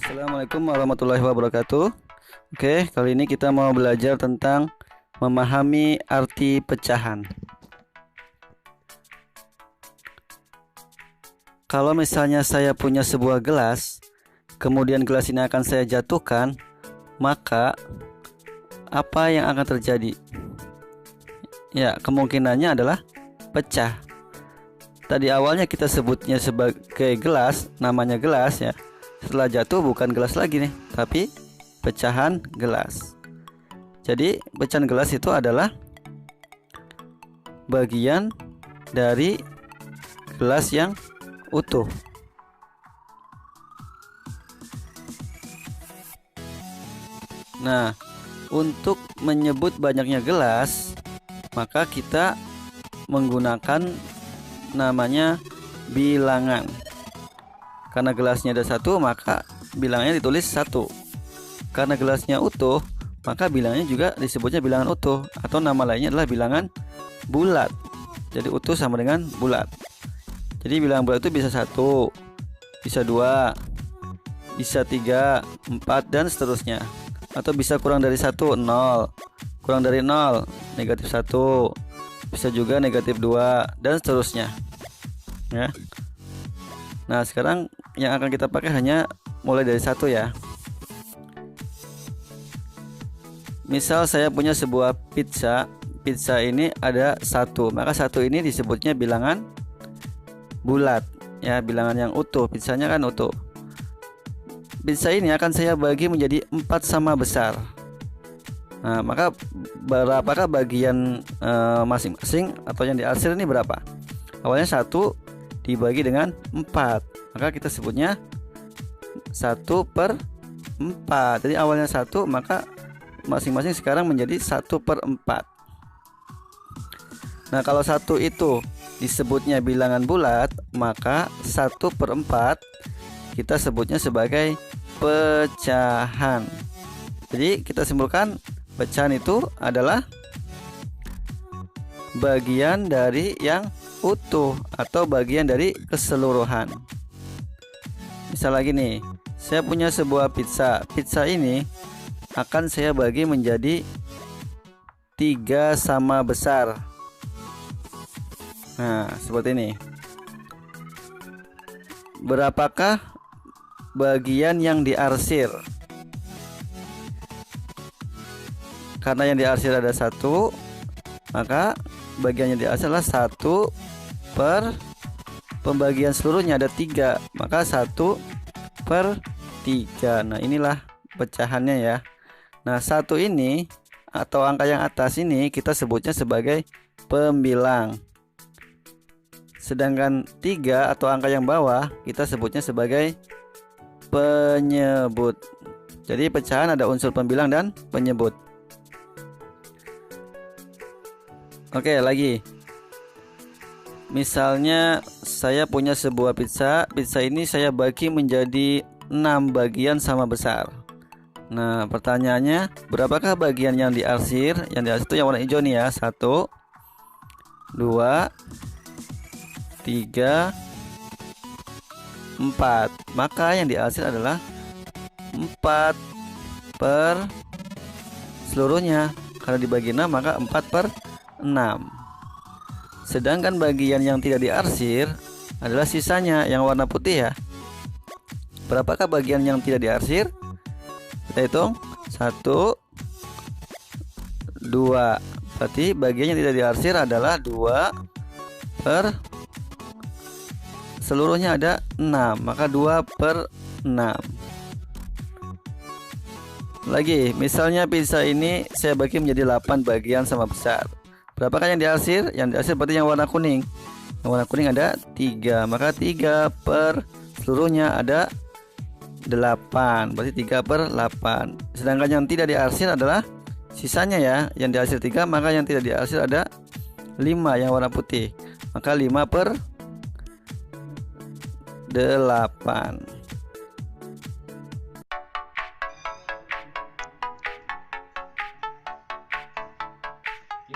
Assalamualaikum warahmatullahi wabarakatuh. Oke, kali ini kita mau belajar tentang memahami arti pecahan. Kalau misalnya saya punya sebuah gelas, kemudian gelas ini akan saya jatuhkan, maka apa yang akan terjadi? Ya, kemungkinannya adalah pecah. Tadi awalnya kita sebutnya sebagai gelas, namanya gelas ya. Setelah jatuh bukan gelas lagi nih, tapi pecahan gelas. Jadi pecahan gelas itu adalah bagian dari gelas yang utuh. Nah, untuk menyebut banyaknya gelas, maka kita menggunakan namanya bilangan. Karena gelasnya ada satu, maka bilangnya ditulis satu. Karena gelasnya utuh, maka bilangnya juga disebutnya bilangan utuh, atau nama lainnya adalah bilangan bulat. Jadi utuh sama dengan bulat. Jadi bilangan bulat itu bisa 1, bisa 2, bisa 3, 4, dan seterusnya. Atau bisa kurang dari 1, 0, kurang dari 0, negatif 1, bisa juga negatif 2, dan seterusnya ya. Nah, sekarang yang akan kita pakai hanya mulai dari 1 ya. Misal saya punya sebuah pizza. Pizza ini ada 1, maka 1 ini disebutnya bilangan bulat ya, bilangan yang utuh. Pizzanya kan utuh. Pizza ini akan saya bagi menjadi 4 sama besar. Nah, maka berapakah bagian masing-masing atau yang diarsir ini berapa? Awalnya 1 dibagi dengan 4, maka kita sebutnya 1/4. Jadi awalnya 1, maka masing-masing sekarang menjadi 1/4. Nah, kalau 1 itu disebutnya bilangan bulat, maka 1/4 kita sebutnya sebagai pecahan. Jadi kita simpulkan, pecahan itu adalah bagian dari yang utuh atau bagian dari keseluruhan. Misal lagi nih, saya punya sebuah pizza. Pizza ini akan saya bagi menjadi 3 sama besar. Nah, seperti ini. Berapakah bagian yang diarsir? Karena yang diarsir ada 1, maka bagian yang diarsir adalah 1 per pembagian seluruhnya ada 3, maka 1/3. Nah, inilah pecahannya ya. Nah, 1 ini atau angka yang atas ini kita sebutnya sebagai pembilang. Sedangkan 3 atau angka yang bawah kita sebutnya sebagai penyebut. Jadi pecahan ada unsur pembilang dan penyebut. Oke, lagi. Misalnya saya punya sebuah pizza. Pizza ini saya bagi menjadi 6 bagian sama besar. Nah, pertanyaannya, berapakah bagian yang diarsir? Yang diarsir itu yang warna hijau nih ya. 1, 2, 3, 4. Maka yang diarsir adalah 4 per seluruhnya. Karena dibagi 6, maka 4/6. Sedangkan bagian yang tidak diarsir adalah sisanya yang warna putih ya. Berapakah bagian yang tidak diarsir? Kita hitung 1, 2. Berarti bagian yang tidak diarsir adalah 2 per seluruhnya ada 6, maka 2/6. Lagi, misalnya pizza ini saya bagi menjadi 8 bagian sama besar. Berapakah yang diarsir? Yang diarsir berarti yang warna kuning. Yang warna kuning ada 3, maka 3 per seluruhnya ada 8, berarti 3/8. Sedangkan yang tidak diarsir adalah sisanya ya. Yang diarsir 3, maka yang tidak diarsir ada 5 yang warna putih, maka 5/8.